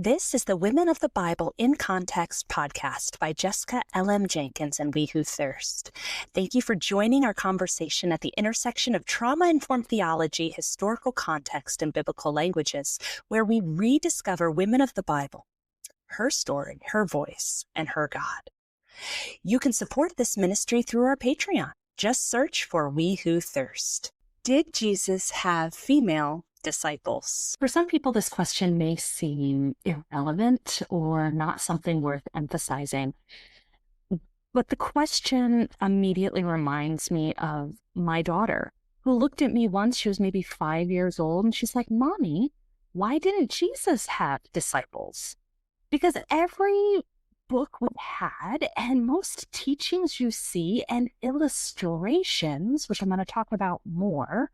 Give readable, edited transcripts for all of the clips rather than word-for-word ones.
This is the Women of the Bible in Context podcast by Jessica L.M. Jenkins and We Who Thirst. Thank you for joining our conversation at the intersection of trauma-informed theology, historical context, and biblical languages, where we rediscover women of the Bible, her story, her voice, and her God. You can support this ministry through our Patreon. Just search for We Who Thirst. Did Jesus have female disciples? For some people, this question may seem irrelevant or not something worth emphasizing. But the question immediately reminds me of my daughter, who looked at me once. She was maybe 5 years old, and she's like, "Mommy, why didn't Jesus have disciples?" Because every book we had and most teachings you see and illustrations, which I'm going to talk about more,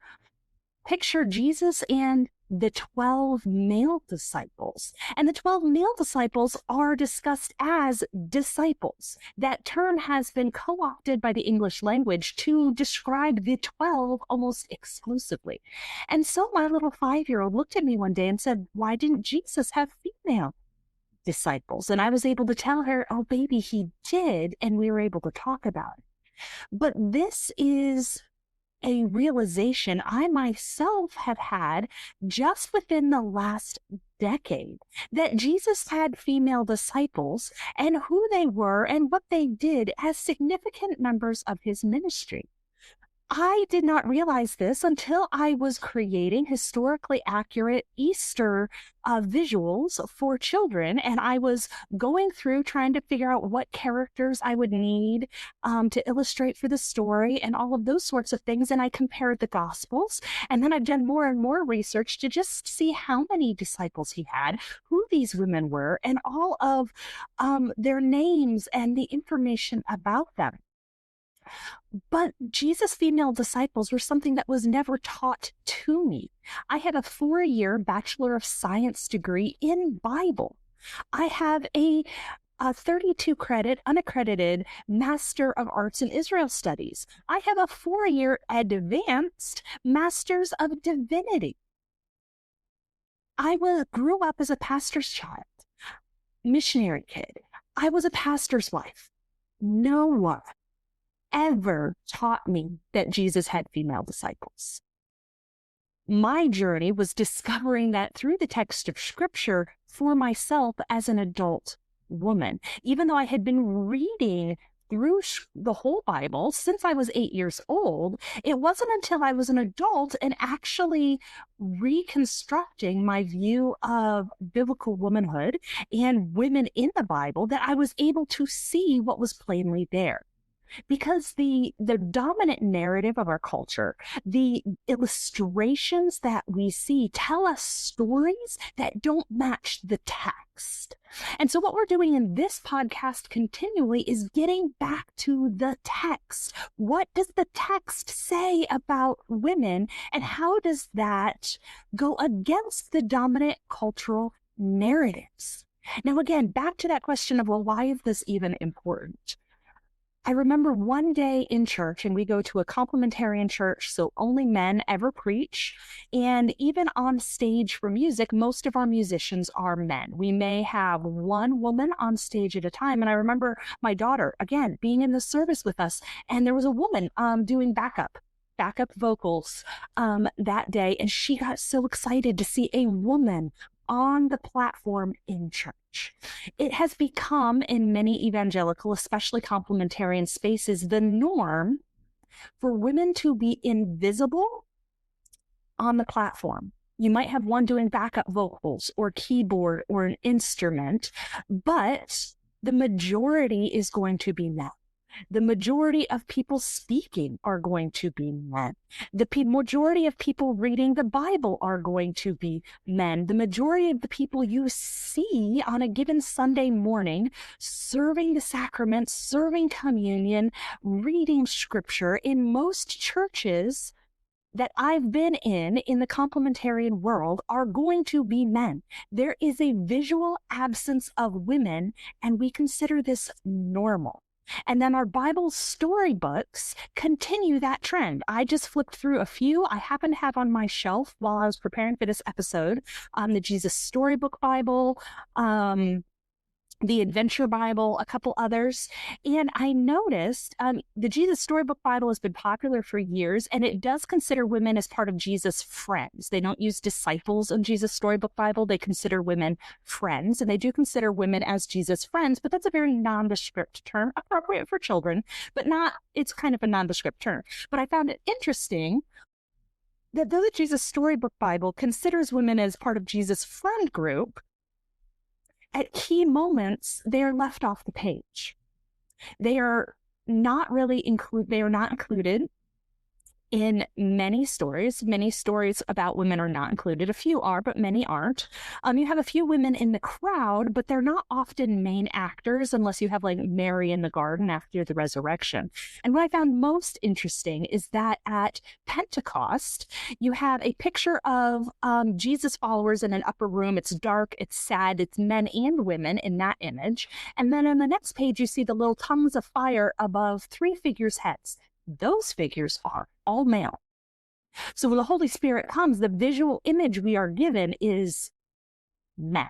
picture Jesus and the 12 male disciples. And the 12 male disciples are discussed as disciples. That term has been co-opted by the English language to describe the 12 almost exclusively. And so my little 5-year-old looked at me one day and said, "Why didn't Jesus have female disciples?" And I was able to tell her, "Oh, baby, he did." And we were able to talk about it. But this is a realization I myself have had just within the last decade, that Jesus had female disciples, and who they were and what they did as significant members of his ministry. I did not realize this until I was creating historically accurate Easter visuals for children, and I was going through trying to figure out what characters I would need to illustrate for the story and all of those sorts of things, and I compared the Gospels, and then I've done more and more research to just see how many disciples he had, who these women were, and all of their names and the information about them. But Jesus' female disciples were something that was never taught to me. I have a 4-year Bachelor of Science degree in Bible. I have a 32-credit unaccredited Master of Arts in Israel Studies. I have a 4-year advanced Master's of Divinity. I grew up as a pastor's child, missionary kid. I was a pastor's wife. No one ever taught me that Jesus had female disciples. My journey was discovering that through the text of Scripture for myself as an adult woman. Even though I had been reading through the whole Bible since I was 8 years old, it wasn't until I was an adult and actually reconstructing my view of biblical womanhood and women in the Bible that I was able to see what was plainly there. Because the dominant narrative of our culture, the illustrations that we see tell us stories that don't match the text. And so what we're doing in this podcast continually is getting back to the text. What does the text say about women, and how does that go against the dominant cultural narratives? Now, again, back to that question of, well, why is this even important? I remember one day in church, and we go to a complementarian church, so only men ever preach. And even on stage for music, most of our musicians are men. We may have one woman on stage at a time. And I remember my daughter, again, being in the service with us, and there was a woman doing backup vocals that day. And she got so excited to see a woman on the platform in church. It has become, in many evangelical, especially complementarian spaces, the norm for women to be invisible on the platform. You might have one doing backup vocals or keyboard or an instrument, but the majority is going to be men. The majority of people speaking are going to be men. The majority of people reading the Bible are going to be men. The majority of the people you see on a given Sunday morning serving the sacraments, serving communion, reading Scripture in most churches that I've been in the complementarian world are going to be men. There is a visual absence of women, and we consider this normal. And then our Bible storybooks continue that trend. I just flipped through a few I happen to have on my shelf while I was preparing for this episode. The Jesus Storybook Bible, the Adventure Bible, a couple others. And I noticed the Jesus Storybook Bible has been popular for years, and it does consider women as part of Jesus' friends. They don't use disciples in Jesus Storybook Bible. They consider women friends, and they do consider women as Jesus' friends, but that's a very nondescript term, appropriate for children, but not, it's kind of a nondescript term. But I found it interesting that though the Jesus Storybook Bible considers women as part of Jesus' friend group, at key moments, they are left off the page. They are not included in many stories. Many stories about women are not included. A few are, but many aren't. You have a few women in the crowd, but they're not often main actors unless you have like Mary in the garden after the resurrection. And what I found most interesting is that at Pentecost, you have a picture of Jesus followers in an upper room. It's dark, it's sad, it's men and women in that image. And then on the next page, you see the little tongues of fire above three figures' heads. Those figures are all male. So when the Holy Spirit comes, the visual image we are given is men.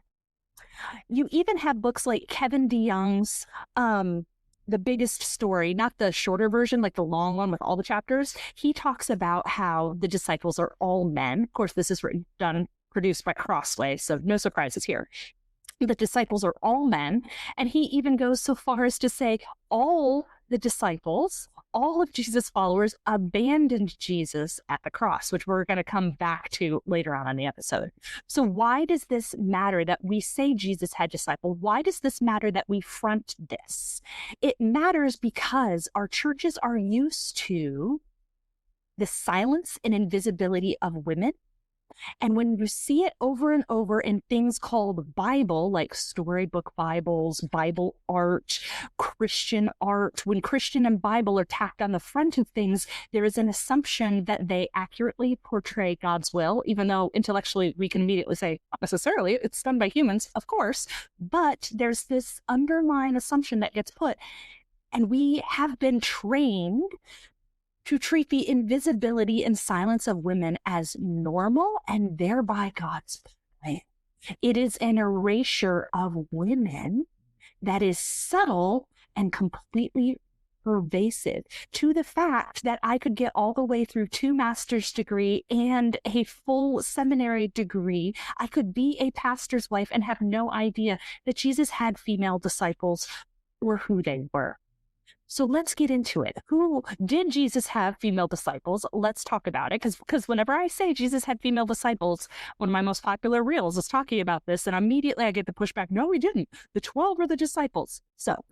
You even have books like Kevin DeYoung's The Biggest Story, not the shorter version, like the long one with all the chapters. He talks about how the disciples are all men. Of course, this is produced by Crossway, so no surprises here. The disciples are all men, and he even goes so far as to say all the disciples, all of Jesus' followers abandoned Jesus at the cross, which we're going to come back to later on in the episode. So why does this matter that we say Jesus had disciples? Why does this matter that we front this? It matters because our churches are used to the silence and invisibility of women. And when you see it over and over in things called Bible, like storybook Bibles, Bible art, Christian art, when Christian and Bible are tacked on the front of things, there is an assumption that they accurately portray God's will, even though intellectually we can immediately say, not necessarily, it's done by humans, of course, but there's this underlying assumption that gets put. And we have been trained to treat the invisibility and silence of women as normal and thereby God's plan. It is an erasure of women that is subtle and completely pervasive, to the fact that I could get all the way through 2 master's degree and a full seminary degree. I could be a pastor's wife and have no idea that Jesus had female disciples or who they were. So let's get into it. Who did Jesus have female disciples? Let's talk about it. Because whenever I say Jesus had female disciples, one of my most popular reels is talking about this. And immediately I get the pushback. No, he didn't. The 12 were the disciples. So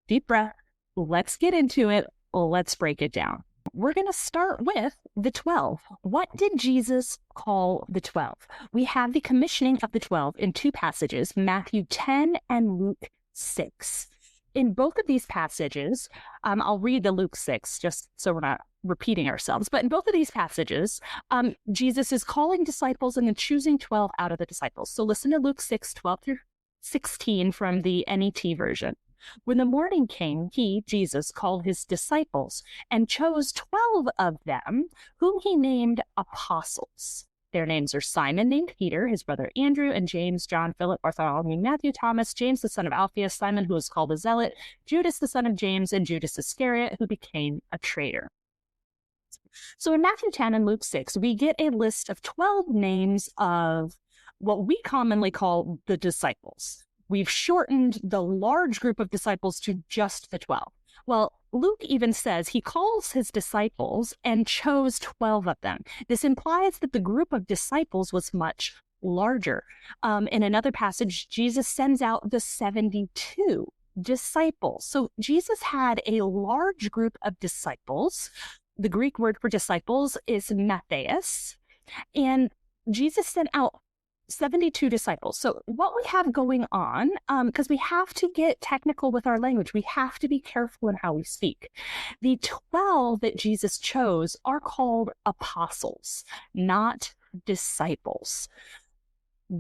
deep breath. Let's get into it. Let's break it down. We're going to start with the 12. What did Jesus call the 12? We have the commissioning of the 12 in 2 passages, Matthew 10 and Luke 6. In both of these passages, I'll read the Luke 6, just so we're not repeating ourselves. But in both of these passages, Jesus is calling disciples and then choosing 12 out of the disciples. So listen to Luke 6, 12 through 16 from the NET version. When the morning came, he, Jesus, called his disciples and chose 12 of them, whom he named apostles. Their names are Simon, named Peter, his brother Andrew, and James, John, Philip, Bartholomew, Matthew, Thomas, James, the son of Alphaeus, Simon, who was called a zealot, Judas, the son of James, and Judas Iscariot, who became a traitor. So in Matthew 10 and Luke 6, we get a list of 12 names of what we commonly call the disciples. We've shortened the large group of disciples to just the 12. Well, Luke even says he calls his disciples and chose 12 of them. This implies that the group of disciples was much larger. In another passage, Jesus sends out the 72 disciples. So Jesus had a large group of disciples. The Greek word for disciples is matheus, and Jesus sent out 72 disciples. So what we have going on, because we have to get technical with our language, we have to be careful in how we speak. The 12 that Jesus chose are called apostles, not disciples.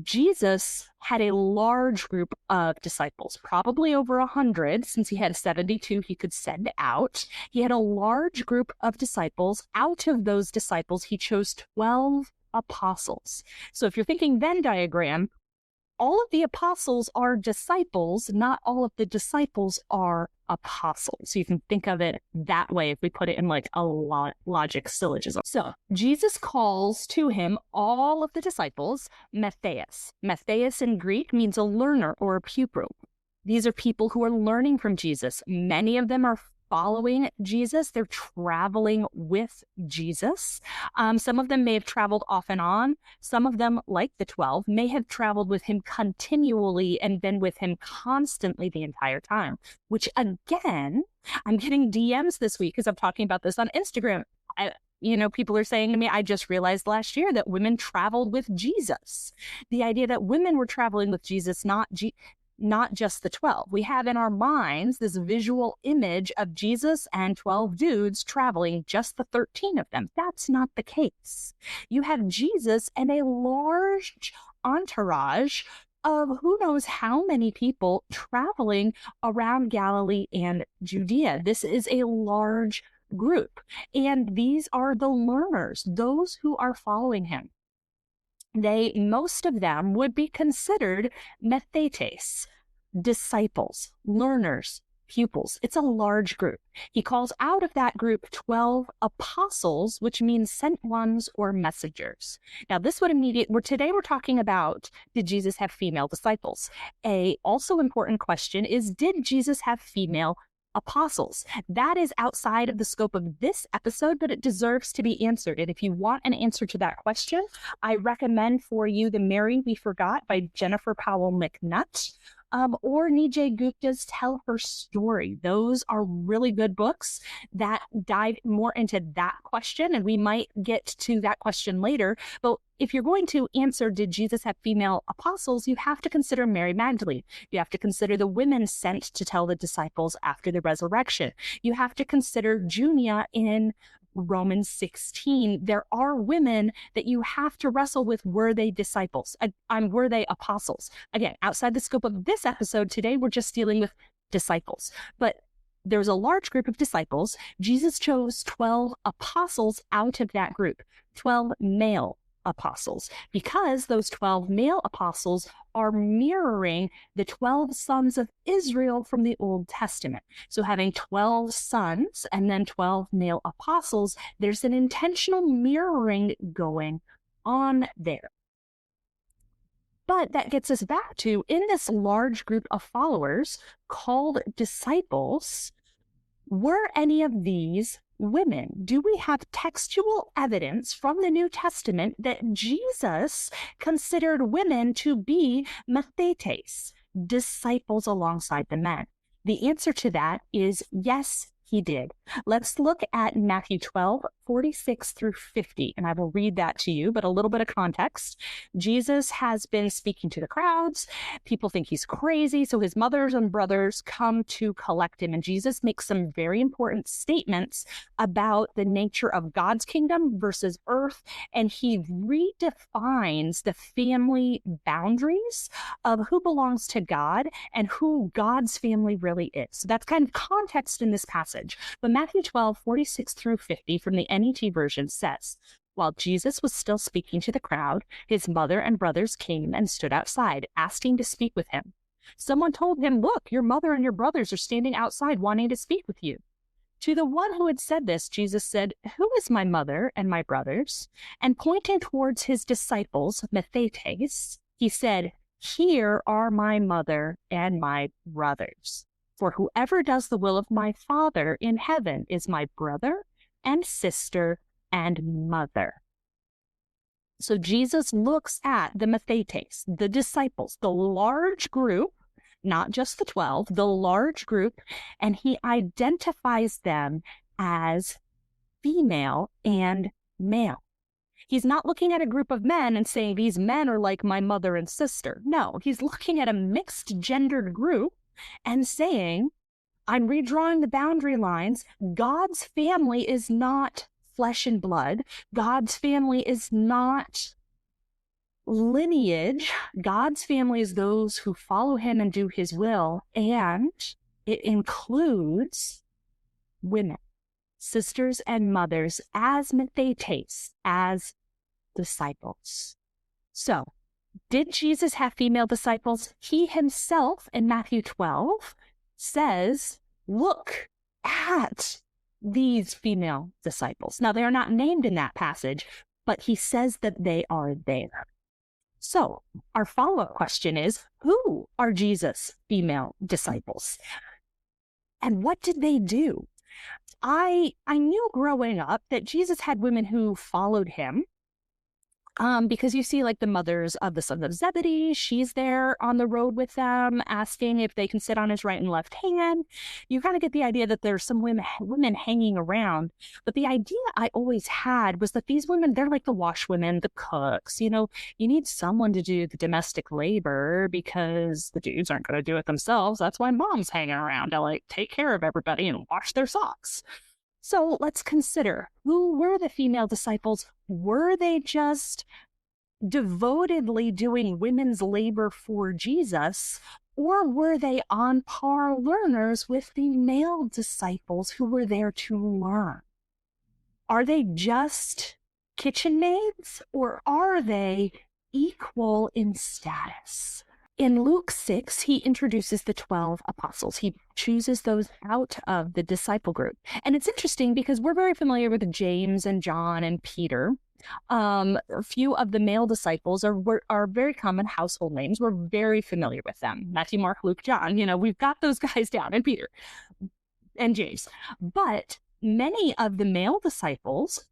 Jesus had a large group of disciples, probably over 100, since he had 72 he could send out. He had a large group of disciples. Out of those disciples, he chose 12 apostles. So if you're thinking Venn diagram, all of the apostles are disciples, not all of the disciples are apostles. So you can think of it that way if we put it in like a logic syllogism. So Jesus calls to him all of the disciples, Matthias. Matthias in Greek means a learner or a pupil. These are people who are learning from Jesus. Many of them are following Jesus. They're traveling with Jesus. Some of them may have traveled off and on. Some of them, like the 12, may have traveled with him continually and been with him constantly the entire time, which again, I'm getting DMs this week because I'm talking about this on Instagram. People are saying to me, I just realized last year that women traveled with Jesus. The idea that women were traveling with Jesus, not just the 12. We have in our minds this visual image of Jesus and 12 dudes traveling, just the 13 of them. That's not the case. You have Jesus and a large entourage of who knows how many people traveling around Galilee and Judea. This is a large group, and these are the learners, those who are following him. Most of them would be considered methetes, disciples, learners, pupils. It's a large group. He calls out of that group 12 apostles, which means sent ones or messengers. Now, today we're talking about, did Jesus have female disciples? A also important question is, did Jesus have female apostles? That is outside of the scope of this episode, but it deserves to be answered. And if you want an answer to that question, I recommend for you The Mary We Forgot by Jennifer Powell McNutt, or Nijay Gupta's Tell Her Story. Those are really good books that dive more into that question, and we might get to that question later. But if you're going to answer, did Jesus have female apostles, you have to consider Mary Magdalene. You have to consider the women sent to tell the disciples after the resurrection. You have to consider Junia in Romans 16. There are women that you have to wrestle with. Were they disciples? Were they apostles? Again, outside the scope of this episode today, we're just dealing with disciples. But there's a large group of disciples. Jesus chose 12 apostles out of that group, 12 male apostles, because those 12 male apostles are mirroring the 12 sons of Israel from the Old Testament. So having 12 sons and then 12 male apostles, there's an intentional mirroring going on there. But that gets us back to, in this large group of followers called disciples, were any of these women? Do we have textual evidence from the New Testament that Jesus considered women to be mathetes, disciples alongside the men? The answer to that is yes, he did. Let's look at Matthew 12:46 through 50, and I will read that to you, but a little bit of context. Jesus has been speaking to the crowds. People think he's crazy, so his mothers and brothers come to collect him, and Jesus makes some very important statements about the nature of God's kingdom versus earth, and he redefines the family boundaries of who belongs to God and who God's family really is. So that's kind of context in this passage. But Matthew 12:46 through 50 from the NET version says, while Jesus was still speaking to the crowd, his mother and brothers came and stood outside, asking to speak with him. Someone told him, "Look, your mother and your brothers are standing outside wanting to speak with you." To the one who had said this, Jesus said, "Who is my mother and my brothers?" And pointing towards his disciples, mathetes, he said, "Here are my mother and my brothers. For whoever does the will of my Father in heaven is my brother and sister and mother." So Jesus looks at the mathetes, the disciples, the large group, not just the 12, the large group, and he identifies them as female and male. He's not looking at a group of men and saying, these men are like my mother and sister. No, he's looking at a mixed gendered group and saying, I'm redrawing the boundary lines. God's family is not flesh and blood. God's family is not lineage, God's family is those who follow him and do his will, and it includes women, sisters and mothers, as methetes, as disciples. So, did Jesus have female disciples? He himself in Matthew 12 says, look at these female disciples. Now, they are not named in that passage, but he says that they are there. So our follow-up question is, who are Jesus' female disciples? And what did they do? I knew growing up that Jesus had women who followed him, because you see like the mothers of the sons of Zebedee, she's there on the road with them, asking if they can sit on his right and left hand. You kind of get the idea that there's some women hanging around. But the idea I always had was that these women, they're like the washwomen, the cooks. You know, you need someone to do the domestic labor because the dudes aren't going to do it themselves. That's why mom's hanging around to like take care of everybody and wash their socks. So let's consider, who were the female disciples? Were they just devotedly doing women's labor for Jesus, or were they on par learners with the male disciples who were there to learn? Are they just kitchen maids, or are they equal in status? In Luke 6, he introduces the 12 apostles. He chooses those out of the disciple group. And it's interesting because we're very familiar with James and John and Peter. A few of the male disciples are very common household names. We're very familiar with them. Matthew, Mark, Luke, John. You know, we've got those guys down, and Peter and James. But many of the male disciples,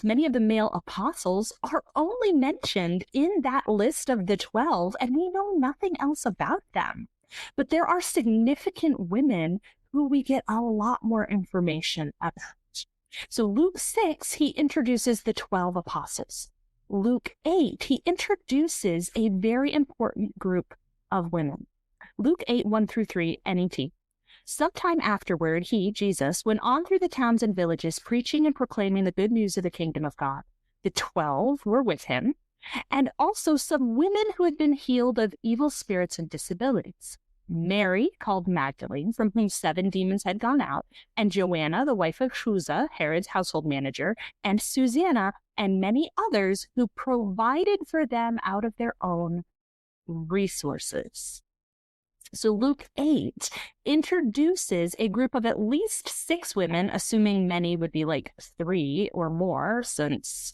many of the male apostles are only mentioned in that list of the 12, and we know nothing else about them. But there are significant women who we get a lot more information about. So Luke 6, he introduces the 12 apostles. Luke 8, he introduces a very important group of women. Luke 8, 1-3, NET. Sometime afterward, he, Jesus, went on through the towns and villages, preaching and proclaiming the good news of the kingdom of God. The 12 were with him, and also some women who had been healed of evil spirits and disabilities. Mary, called Magdalene, from whom 7 demons had gone out, and Joanna, the wife of Chuza, Herod's household manager, and Susanna, and many others who provided for them out of their own resources. So Luke 8 introduces a group of at least 6 women, assuming many would be like 3 or more, since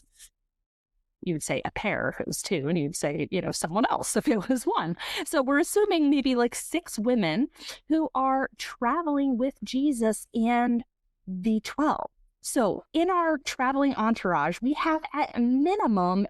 you would say a pair if it was 2, and you'd say, you know, someone else if it was 1. So we're assuming maybe like 6 women who are traveling with Jesus and the 12. So in our traveling entourage, we have at a minimum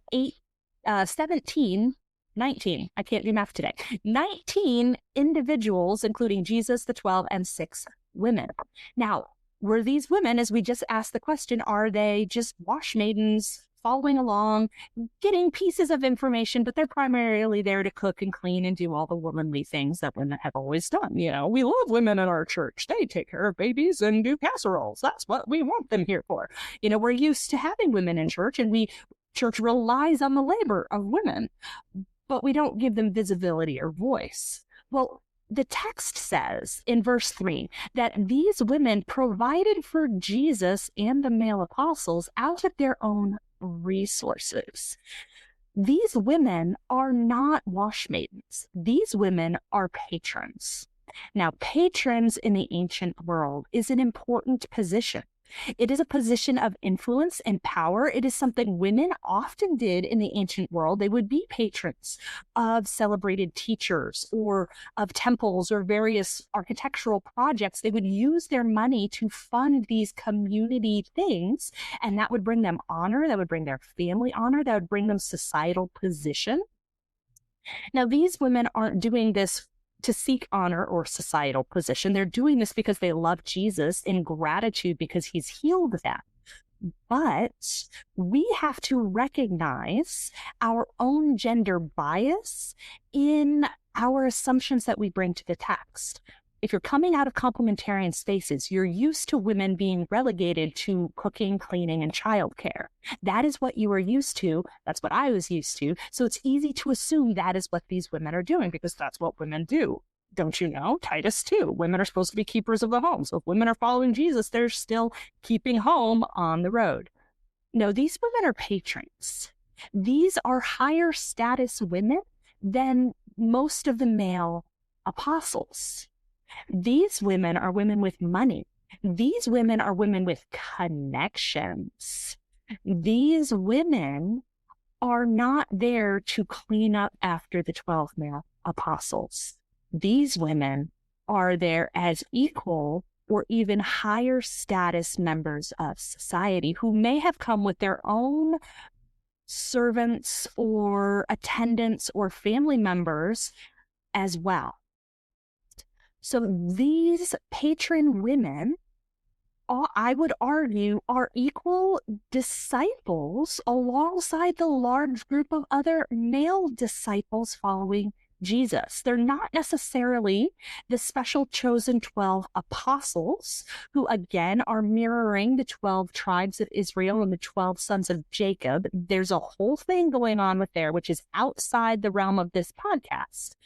19, I can't do math today, 19 individuals, including Jesus, the 12, and 6 women. Now, were these women, as we just asked the question, are they just wash maidens following along, getting pieces of information, but they're primarily there to cook and clean and do all the womanly things that women have always done? You know, we love women in our church. They take care of babies and do casseroles. That's what we want them here for. You know, we're used to having women in church, and church relies on the labor of women, but we don't give them visibility or voice. Well, the text says in verse 3 that these women provided for Jesus and the male apostles out of their own resources. These women are not wash maidens. These women are patrons. Now, patrons in the ancient world is an important position. It is a position of influence and power. It is something women often did in the ancient world. They would be patrons of celebrated teachers or of temples or various architectural projects. They would use their money to fund these community things, and that would bring them honor. That would bring their family honor. That would bring them societal position. Now, these women aren't doing this to seek honor or societal position. They're doing this because they love Jesus in gratitude because he's healed them. But we have to recognize our own gender bias in our assumptions that we bring to the text. if you're coming out of complementarian spaces, you're used to women being relegated to cooking, cleaning, and childcare. That is what you are used to. That's what I was used to. So it's easy to assume that is what these women are doing because that's what women do. Don't you know? Titus 2, women are supposed to be keepers of the home. So if women are following Jesus, they're still keeping home on the road. No, these women are patrons. These are higher status women than most of the male apostles. These women are women with money. These women are women with connections. These women are not there to clean up after the 12 male apostles. These women are there as equal or even higher status members of society who may have come with their own servants or attendants or family members as well. So these patron women, I would argue, are equal disciples alongside the large group of other male disciples following Jesus. They're not necessarily the special chosen 12 apostles who, again, are mirroring the 12 tribes of Israel and the 12 sons of Jacob. There's a whole thing going on with there, which is outside the realm of this podcast.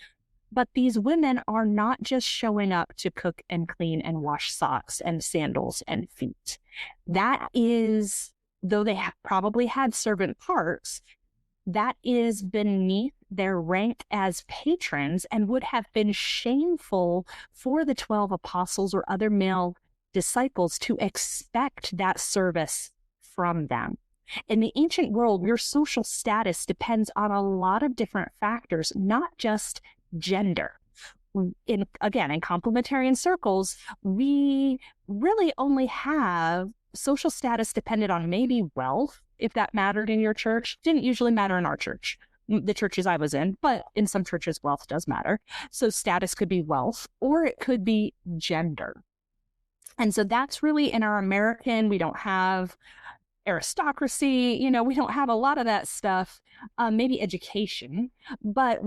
But these women are not just showing up to cook and clean and wash socks and sandals and feet. That is, though they have probably had servant parts, that is beneath their rank as patrons and would have been shameful for the 12 apostles or other male disciples to expect that service from them. In the ancient world, your social status depends on a lot of different factors, not just gender. In complementarian circles, we really only have social status dependent on maybe wealth, if that mattered in your church. Didn't usually matter in our church, the churches I was in, but in some churches, wealth does matter. So status could be wealth, or it could be gender. And so that's really in our American, we don't have aristocracy, we don't have a lot of that stuff, maybe education, but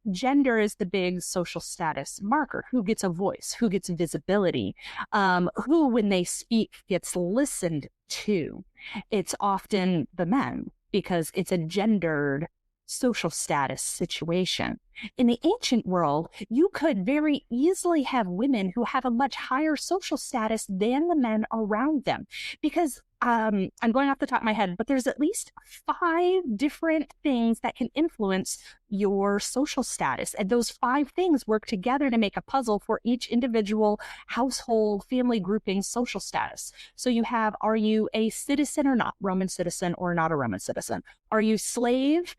gender is the big social status marker. Who gets a voice, who gets visibility, who, when they speak, gets listened to. It's often the men because it's a gendered social status situation. In the ancient world, you could very easily have women who have a much higher social status than the men around them because I'm going off the top of my head, but there's at least 5 different things that can influence your social status. And those 5 things work together to make a puzzle for each individual household, family grouping, social status. So you have, are you a citizen or not? Roman citizen or not a Roman citizen? Are you slave,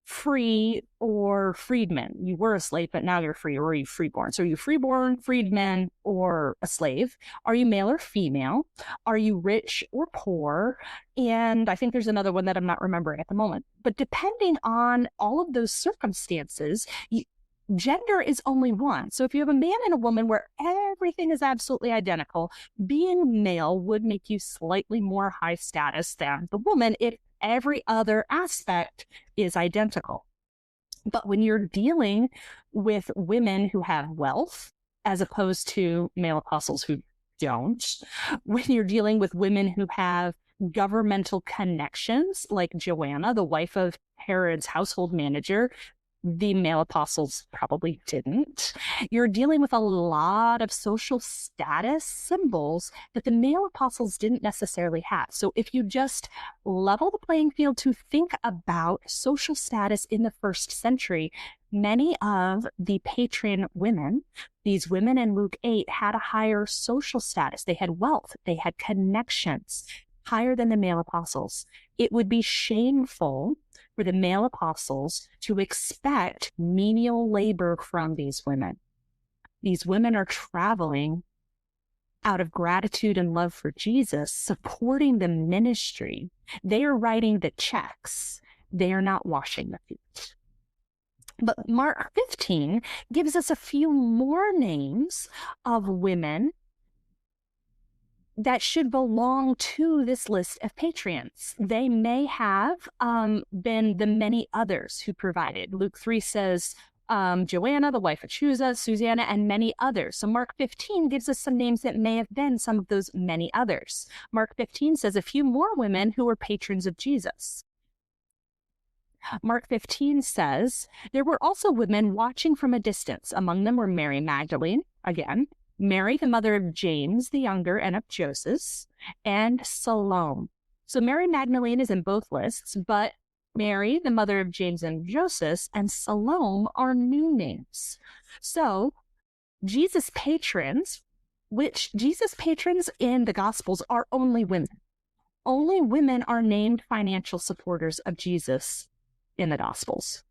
free, or freedman? You were a slave, but now you're free. Or are you freeborn? So are you freeborn, freedman, or a slave? Are you male or female? Are you rich or poor? And I think there's another one that I'm not remembering at the moment. But depending on all of those circumstances, gender is only one. So if you have a man and a woman where everything is absolutely identical, being male would make you slightly more high status than the woman if every other aspect is identical. But when you're dealing with women who have wealth, as opposed to male apostles who don't, when you're dealing with women who have governmental connections, like Joanna, the wife of Herod's household manager, the male apostles probably didn't. You're dealing with a lot of social status symbols that the male apostles didn't necessarily have. So if you just level the playing field to think about social status in the first century, many of the patron women, these women in Luke 8, had a higher social status. They had wealth, they had connections, higher than the male apostles. It would be shameful for the male apostles to expect menial labor from these women. These women are traveling out of gratitude and love for Jesus, supporting the ministry. They are writing the checks. They are not washing the feet. But Mark 15 gives us a few more names of women that should belong to this list of patrons. They may have been the many others who provided. Luke 3 says, Joanna, the wife of Chusa, Susanna, and many others. So Mark 15 gives us some names that may have been some of those many others. Mark 15 says a few more women who were patrons of Jesus. Mark 15 says, there were also women watching from a distance. Among them were Mary Magdalene, again, Mary, the mother of James the younger and of Joseph, and Salome. So Mary Magdalene is in both lists, but Mary, the mother of James and Joseph, and Salome are new names. So Jesus' patrons in the Gospels are only women. Only women are named financial supporters of Jesus in the Gospels.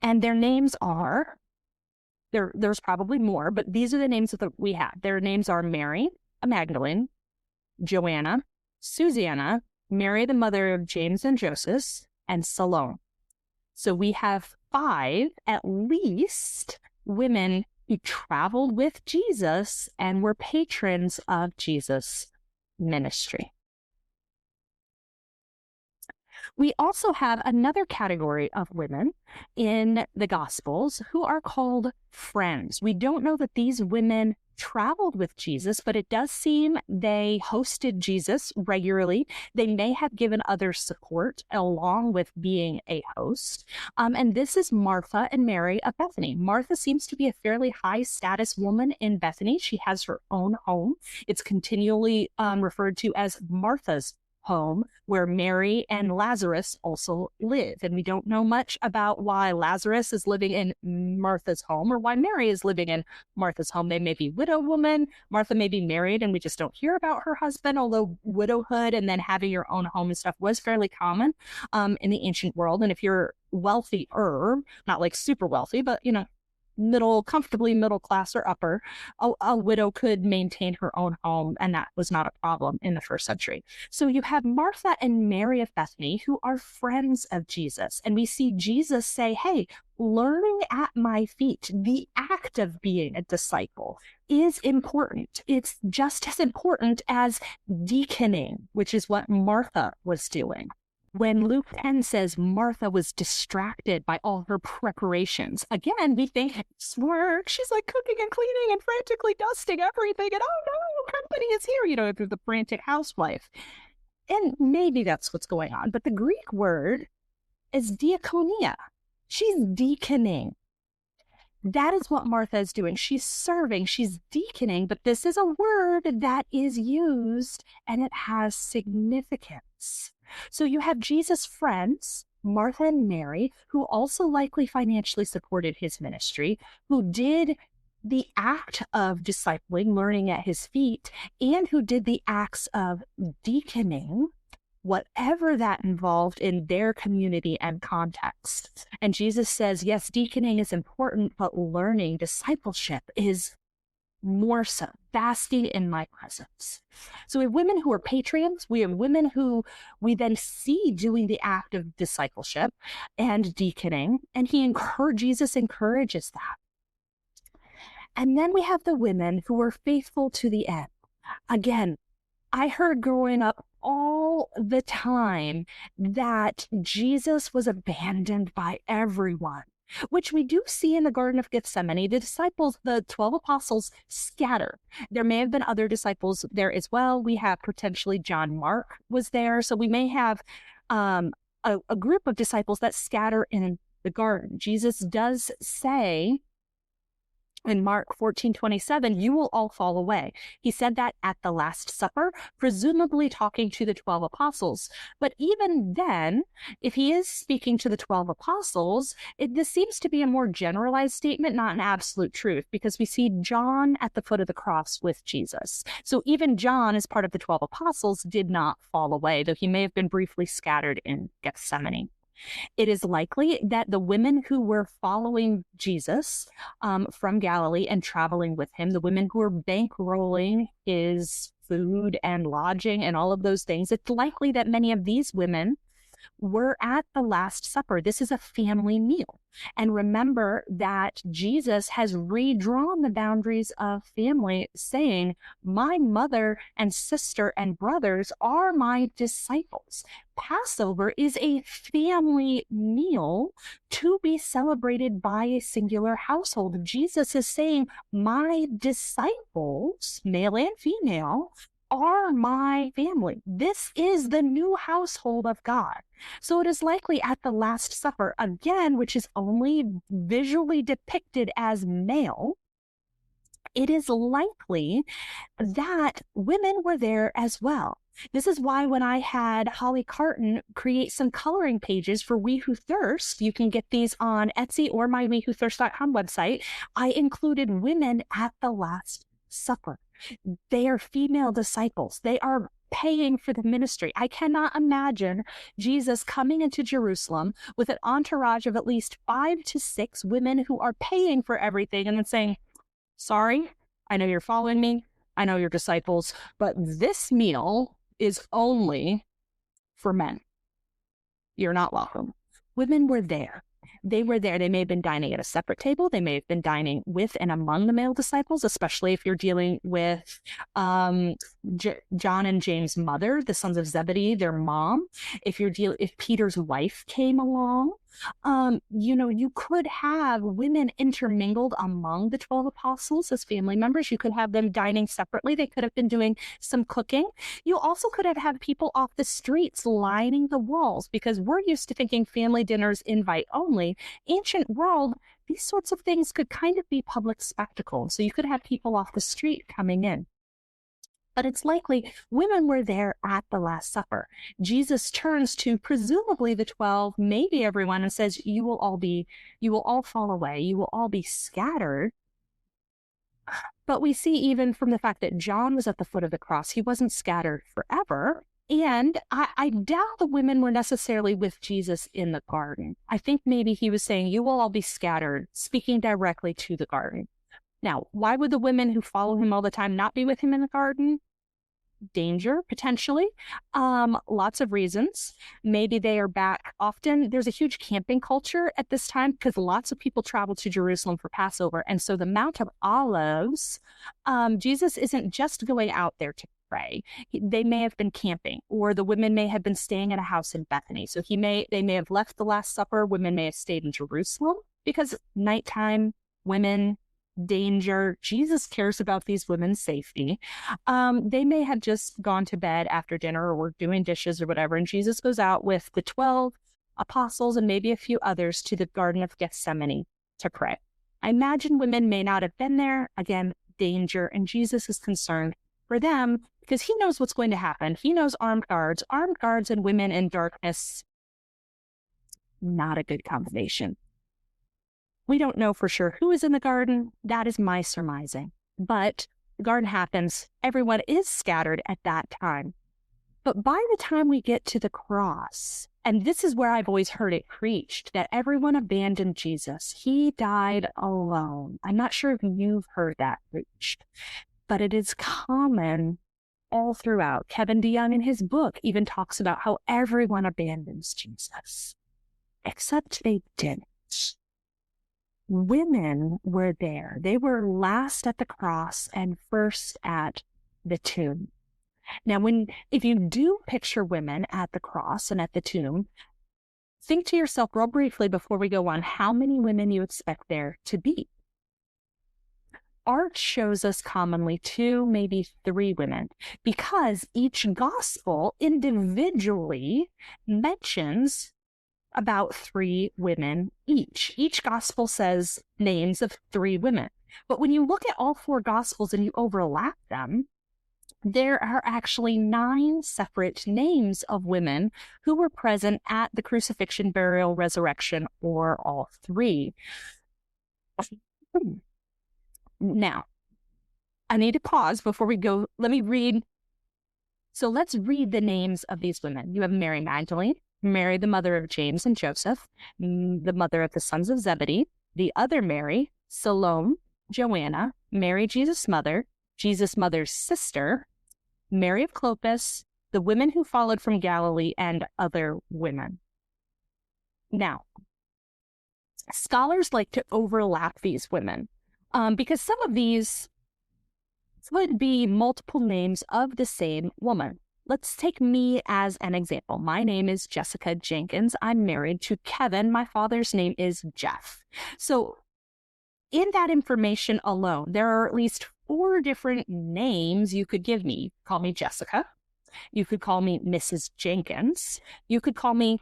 And their names are, there's probably more, but these are the names that we have. Their names are Mary Magdalene, Joanna, Susanna, Mary, the mother of James and Joseph, and Salome. So we have 5, at least, women who traveled with Jesus and were patrons of Jesus' ministry. We also have another category of women in the Gospels who are called friends. We don't know that these women traveled with Jesus, but it does seem they hosted Jesus regularly. They may have given others support along with being a host. And this is Martha and Mary of Bethany. Martha seems to be a fairly high status woman in Bethany. She has her own home. It's continually referred to as Martha's home, where Mary and Lazarus also live. And we don't know much about why Lazarus is living in Martha's home or why Mary is living in Martha's home. They may be widow woman. Martha may be married and we just don't hear about her husband, although widowhood and then having your own home and stuff was fairly common in the ancient world. And if you're wealthier, not like super wealthy, but comfortably middle class or upper, a widow could maintain her own home, and that was not a problem in the first century. So you have Martha and Mary of Bethany who are friends of Jesus, and we see Jesus say, hey, learning at my feet, the act of being a disciple, is important. It's just as important as deaconing, which is what Martha was doing. When Luke 10 says Martha was distracted by all her preparations, again, we think it's work. She's like cooking and cleaning and frantically dusting everything. And oh no, company is here, through the frantic housewife. And maybe that's what's going on. But the Greek word is diakonia. She's deaconing. That is what Martha is doing. She's serving, she's deaconing, but this is a word that is used and it has significance. So you have Jesus' friends, Martha and Mary, who also likely financially supported his ministry, who did the act of discipling, learning at his feet, and who did the acts of deaconing, whatever that involved in their community and context. And Jesus says, yes, deaconing is important, but learning, discipleship is more so, basking in my presence. So we have women who are patrons. We have women who we then see doing the act of discipleship and deaconing, and Jesus encourages that. And then we have the women who are faithful to the end. Again, I heard growing up all the time that Jesus was abandoned by everyone, which we do see in the Garden of Gethsemane. The disciples, the 12 apostles, scatter. There may have been other disciples there as well. We have potentially John Mark was there. So we may have a group of disciples that scatter in the garden. Jesus does say in Mark 14:27, you will all fall away. He said that at the Last Supper, presumably talking to the 12 apostles. But even then, if he is speaking to the 12 apostles, this seems to be a more generalized statement, not an absolute truth, because we see John at the foot of the cross with Jesus. So even John, as part of the 12 apostles, did not fall away, though he may have been briefly scattered in Gethsemane. It is likely that the women who were following Jesus from Galilee and traveling with him, the women who were bankrolling his food and lodging and all of those things, it's likely that many of these women We're at the Last Supper. This is a family meal. And remember that Jesus has redrawn the boundaries of family, saying, my mother and sister and brothers are my disciples. Passover is a family meal to be celebrated by a singular household. Jesus is saying, my disciples, male and female, are my family. This is the new household of God. So it is likely at the Last Supper, again, which is only visually depicted as male, it is likely that women were there as well. This is why when I had Holly Carton create some coloring pages for We Who Thirst, you can get these on Etsy or my WeWhoThirst.com website, I included women at the Last Supper. They are female disciples. They are paying for the ministry. I cannot imagine Jesus coming into Jerusalem with an entourage of at least 5 to 6 women who are paying for everything and then saying, sorry, I know you're following me. I know you're disciples, but this meal is only for men. You're not welcome. Women were there. They were there. They may have been dining at a separate table. They may have been dining with and among the male disciples, especially if you're dealing with John and James' mother, the sons of Zebedee, their mom. If Peter's wife came along, you could have women intermingled among the 12 apostles as family members. You could have them dining separately. They could have been doing some cooking. You also could have had people off the streets lining the walls, because we're used to thinking family dinners invite only. Ancient world, these sorts of things could kind of be public spectacles. So you could have people off the street coming in. But it's likely women were there at the Last Supper. Jesus turns to presumably the 12, maybe everyone, and says, you will all fall away. You will all be scattered. But we see even from the fact that John was at the foot of the cross, he wasn't scattered forever. And I doubt the women were necessarily with Jesus in the garden. I think maybe he was saying, you will all be scattered, speaking directly to the garden. Now, why would the women who follow him all the time not be with him in the garden? Danger, potentially. Lots of reasons. Maybe they are back often. There's a huge camping culture at this time because lots of people travel to Jerusalem for Passover. And so the Mount of Olives, Jesus isn't just going out there to pray. They may have been camping, or the women may have been staying at a house in Bethany. So they may have left the Last Supper. Women may have stayed in Jerusalem because nighttime, women, danger. Jesus cares about these women's safety. They may have just gone to bed after dinner or were doing dishes or whatever, and Jesus goes out with the 12 apostles and maybe a few others to the Garden of Gethsemane to pray. I imagine women may not have been there. Again, danger, and Jesus is concerned for them because he knows what's going to happen. He knows armed guards and women in darkness, not a good combination. We don't know for sure who is in the garden. That is my surmising. But the garden happens. Everyone is scattered at that time. But by the time we get to the cross, and this is where I've always heard it preached, that everyone abandoned Jesus. He died alone. I'm not sure if you've heard that preached, but it is common all throughout. Kevin DeYoung in his book even talks about how everyone abandons Jesus, except they didn't. Women were there. They were last at the cross and first at the tomb. Now, if you do picture women at the cross and at the tomb, think to yourself real briefly before we go on how many women you expect there to be. Art shows us commonly 2, maybe 3 women, because each gospel individually mentions about 3 women each. Each gospel says names of 3 women. But when you look at all 4 gospels and you overlap them, there are actually 9 separate names of women who were present at the crucifixion, burial, resurrection, or all 3. Now, I need to pause before we go. Let's read the names of these women. You have Mary Magdalene, Mary, the mother of James and Joseph, the mother of the sons of Zebedee, the other Mary, Salome, Joanna, Mary, Jesus' mother's sister, Mary of Clopas, the women who followed from Galilee, and other women. Now, scholars like to overlap these women because some of these would be multiple names of the same woman. Let's take me as an example. My name is Jessica Jenkins. I'm married to Kevin. My father's name is Jeff. So in that information alone, there are at least 4 different names you could give me. You could call me Jessica. You could call me Mrs. Jenkins. You could call me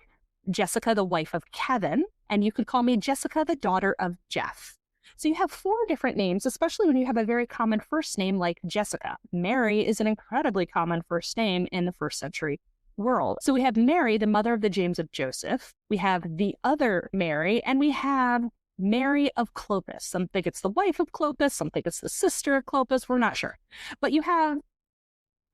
Jessica, the wife of Kevin. And you could call me Jessica, the daughter of Jeff. So you have 4 different names, especially when you have a very common first name like Jessica. Mary is an incredibly common first name in the first century world. So we have Mary, the mother of the James of Joseph. We have the other Mary, and we have Mary of Clopas. Some think it's the wife of Clopas. Some think it's the sister of Clopas. We're not sure. But you have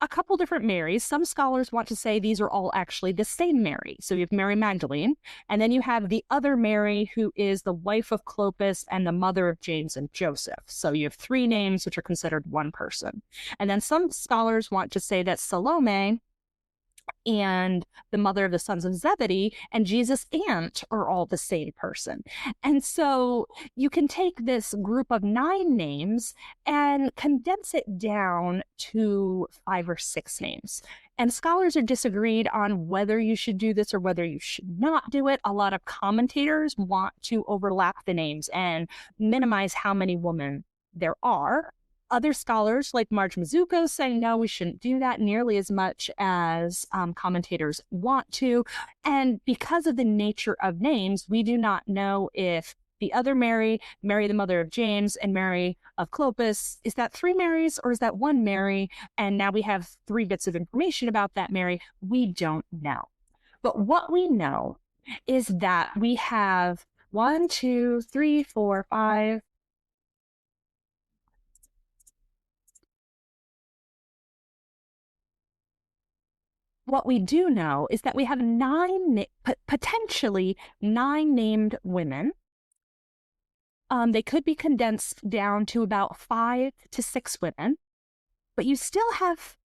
a couple different Marys. Some scholars want to say these are all actually the same Mary. So you have Mary Magdalene, and then you have the other Mary who is the wife of Clopas and the mother of James and Joseph. So you have 3 names which are considered one person. And then some scholars want to say that Salome and the mother of the sons of Zebedee and Jesus' aunt are all the same person. And so you can take this group of 9 names and condense it down to 5 or 6 names. And scholars are disagreed on whether you should do this or whether you should not do it. A lot of commentators want to overlap the names and minimize how many women there are. Other scholars like Marge Mazzucco say, no, we shouldn't do that nearly as much as commentators want to. And because of the nature of names, we do not know if the other Mary, Mary the mother of James, and Mary of Clopas, is that 3 Marys or is that 1 Mary? And now we have 3 bits of information about that Mary. We don't know. But what we know is that we have 1, 2, 3, 4, 5, what we do know is that we have potentially 9 named women. They could be condensed down to about 5 to 6 women, but you still have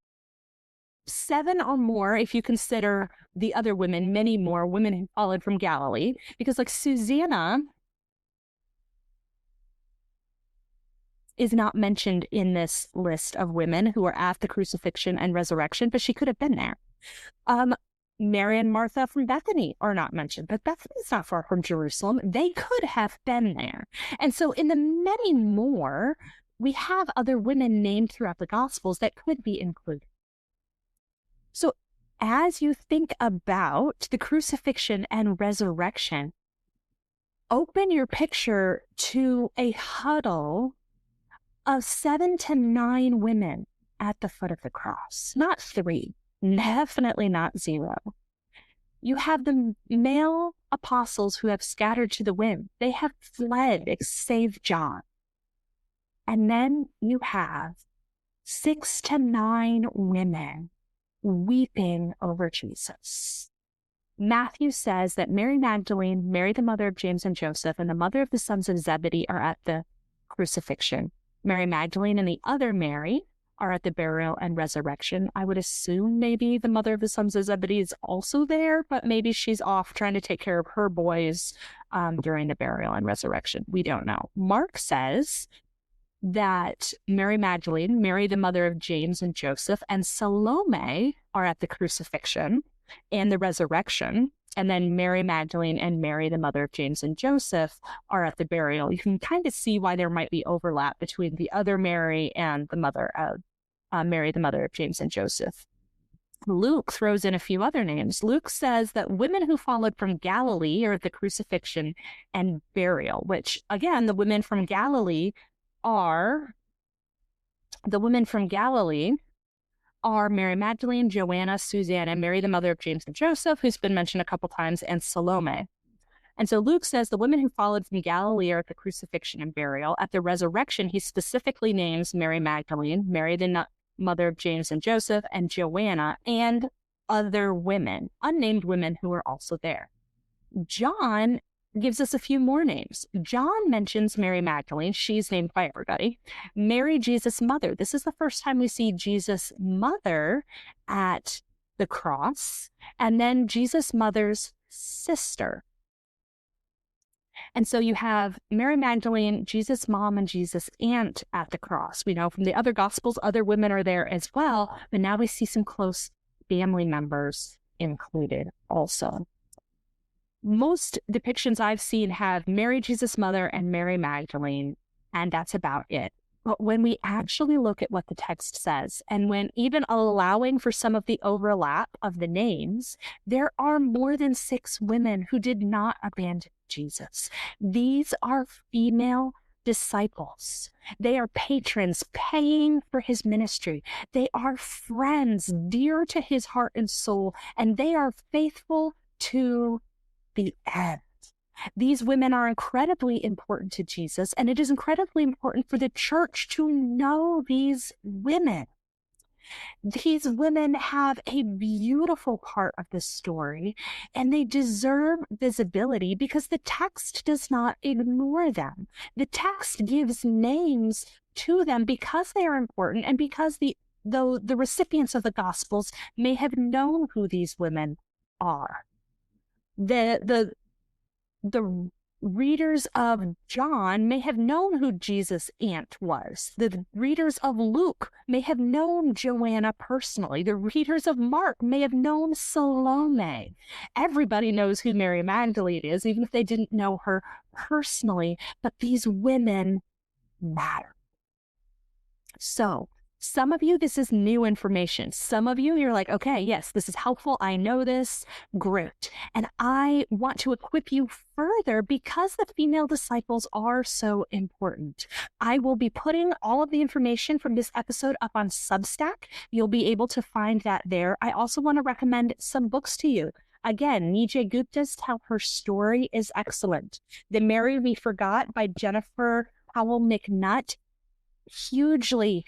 7 or more if you consider the other women, many more women who followed from Galilee, because like Susanna is not mentioned in this list of women who are at the crucifixion and resurrection, but she could have been there. Mary and Martha from Bethany are not mentioned, but Bethany is not far from Jerusalem. They could have been there. And so in the many more, we have other women named throughout the Gospels that could be included. So as you think about the crucifixion and resurrection, open your picture to a huddle of 7 to 9 women at the foot of the cross, not 3. Definitely not 0. You have the male apostles who have scattered to the wind. They have fled, save John. And then you have 6 to 9 women weeping over Jesus. Matthew says that Mary Magdalene, Mary the mother of James and Joseph, and the mother of the sons of Zebedee are at the crucifixion. Mary Magdalene and the other Mary are at the burial and resurrection. I would assume maybe the mother of the sons of Zebedee is also there, but maybe she's off trying to take care of her boys during the burial and resurrection. We don't know. Mark says that Mary Magdalene, Mary the mother of James and Joseph, and Salome are at the crucifixion and the resurrection. And then Mary Magdalene and Mary, the mother of James and Joseph, are at the burial. You can kind of see why there might be overlap between the other Mary and the mother of Mary, the mother of James and Joseph. Luke throws in a few other names. Luke says that women who followed from Galilee are at the crucifixion and burial, which, again, the women from Galilee are Mary Magdalene, Joanna, Susanna, Mary, the mother of James and Joseph, who's been mentioned a couple times, and Salome. And so Luke says the women who followed from Galilee are at the crucifixion and burial. At the resurrection, he specifically names Mary Magdalene, Mary, the mother of James and Joseph, and Joanna, and other women, unnamed women who are also there. John gives us a few more names. John mentions Mary Magdalene. She's named by everybody. Mary, Jesus' mother. This is the first time we see Jesus' mother at the cross, and then Jesus' mother's sister. And so you have Mary Magdalene, Jesus' mom, and Jesus' aunt at the cross. We know from the other Gospels, other women are there as well, but now we see some close family members included also. Most depictions I've seen have Mary, Jesus' mother, and Mary Magdalene, and that's about it. But when we actually look at what the text says, and when even allowing for some of the overlap of the names, there are more than 6 women who did not abandon Jesus. These are female disciples. They are patrons paying for his ministry. They are friends dear to his heart and soul, and they are faithful to the end. These women are incredibly important to Jesus, and it is incredibly important for the church to know these women. These women have a beautiful part of this story, and they deserve visibility because the text does not ignore them. The text gives names to them because they are important and because though the recipients of the Gospels may have known who these women are. The readers of John may have known who Jesus' aunt was. The readers of Luke may have known Joanna personally. The readers of Mark may have known Salome. Everybody knows who Mary Magdalene is, even if they didn't know her personally. But these women matter. So, some of you, this is new information. Some of you, you're like, okay, yes, this is helpful. I know this. Great. And I want to equip you further because the female disciples are so important. I will be putting all of the information from this episode up on Substack. You'll be able to find that there. I also want to recommend some books to you. Again, Nijay Gupta's Tell Her Story is excellent. The Mary We Forgot by Jennifer Powell McNutt, hugely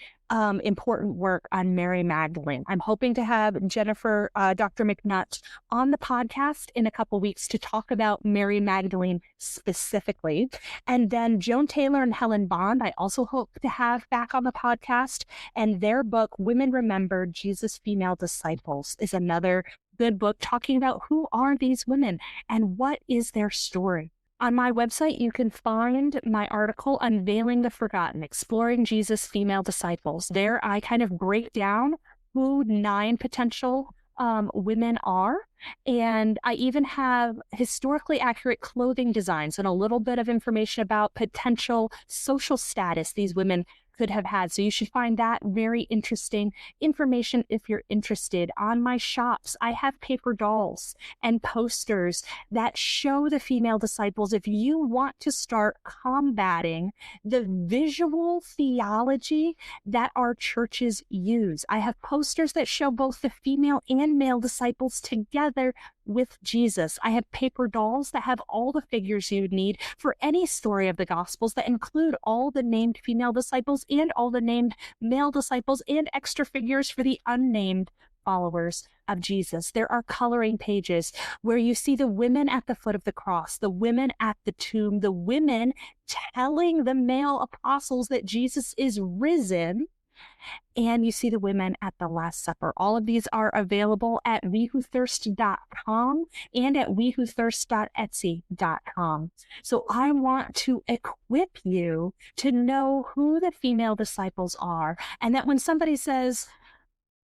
important work on Mary Magdalene. I'm hoping to have Dr. McNutt on the podcast in a couple weeks to talk about Mary Magdalene specifically. And then Joan Taylor and Helen Bond, I also hope to have back on the podcast. And their book, Women Remember, Jesus' Female Disciples, is another good book talking about who are these women and what is their story. On my website, you can find my article, Unveiling the Forgotten, Exploring Jesus' Female Disciples. There, I kind of break down who 9 potential women are. And I even have historically accurate clothing designs and a little bit of information about potential social status these women could have had. So you should find that very interesting information if you're interested. On my shops, I have paper dolls and posters that show the female disciples. If you want to start combating the visual theology that our churches use, I have posters that show both the female and male disciples together with Jesus. I have paper dolls that have all the figures you need for any story of the Gospels that include all the named female disciples and all the named male disciples and extra figures for the unnamed followers of Jesus. There are coloring pages where you see the women at the foot of the cross, the women at the tomb, the women telling the male apostles that Jesus is risen, and you see the women at the Last Supper. All of these are available at wewhothirst.com and at wewhothirst.etsy.com. So I want to equip you to know who the female disciples are, and that when somebody says,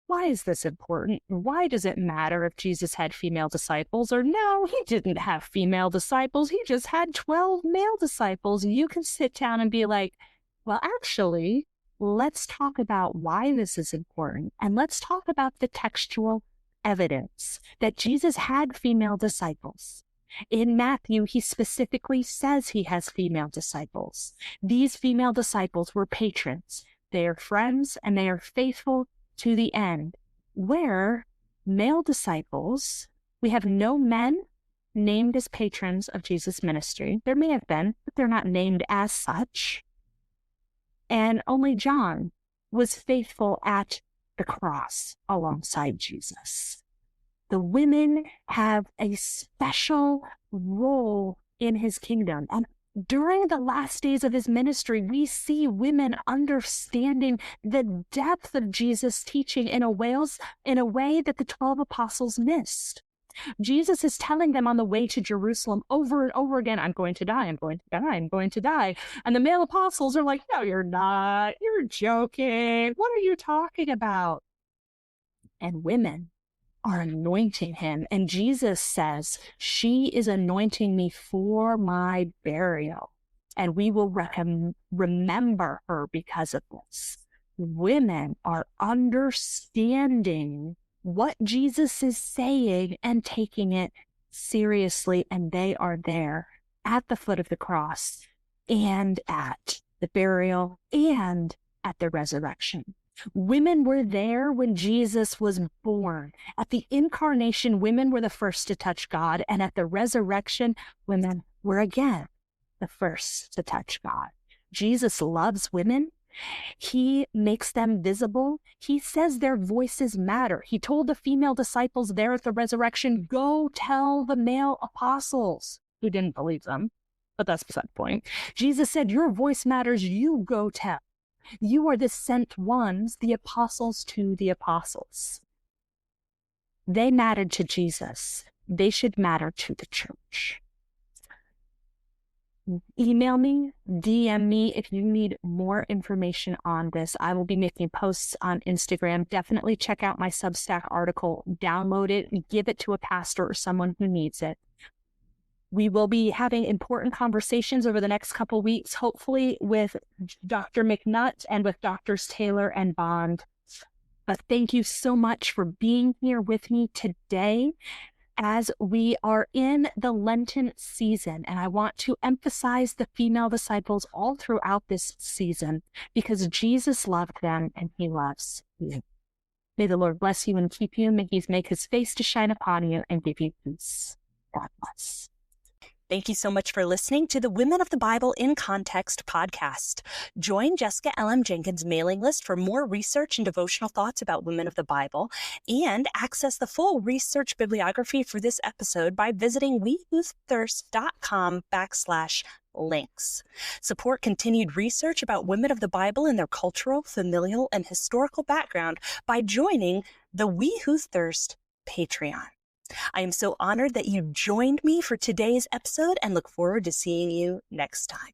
why is this important? Why does it matter if Jesus had female disciples? Or no, he didn't have female disciples. He just had 12 male disciples. You can sit down and be like, well, actually, let's talk about why this is important. And let's talk about the textual evidence that Jesus had female disciples. In Matthew, he specifically says he has female disciples. These female disciples were patrons. They are friends and they are faithful to the end. Where male disciples, we have no men named as patrons of Jesus' ministry. There may have been, but they're not named as such. And only John was faithful at the cross alongside Jesus. The women have a special role in his kingdom. And During the last days of his ministry, we see women understanding the depth of Jesus' teaching in a way that the 12 apostles missed. Jesus is telling them on the way to Jerusalem over and over again, I'm going to die, I'm going to die, I'm going to die. And the male apostles are like, no, you're not. You're joking. What are you talking about? And women are anointing him. And Jesus says, she is anointing me for my burial. And we will remember her because of this. Women are understanding what Jesus is saying and taking it seriously. And they are there at the foot of the cross and at the burial and at the resurrection. Women were there when Jesus was born. At the incarnation, women were the first to touch God. And at the resurrection, women were again the first to touch God. Jesus loves women. He makes them visible. He says their voices matter. He told the female disciples there at the resurrection, go tell the male apostles, who didn't believe them. But that's beside the point. Jesus said, your voice matters. You go tell. You are the sent ones, the apostles to the apostles. They mattered to Jesus. They should matter to the church. Email me, DM me if you need more information on this. I will be making posts on Instagram. Definitely check out my Substack article, download it, give it to a pastor or someone who needs it. We will be having important conversations over the next couple weeks, hopefully with Dr. McNutt and with Drs. Taylor and Bond. But thank you so much for being here with me today as we are in the Lenten season. And I want to emphasize the female disciples all throughout this season because Jesus loved them and he loves you. May the Lord bless you and keep you. May he make his face to shine upon you and give you peace. God bless. Thank you so much for listening to the Women of the Bible in Context podcast. Join Jessica L.M. Jenkins' mailing list for more research and devotional thoughts about women of the Bible, and access the full research bibliography for this episode by visiting wewhothirst.com/links. Support continued research about women of the Bible and their cultural, familial, and historical background by joining the We Who Thirst Patreon. I am so honored that you joined me for today's episode and look forward to seeing you next time.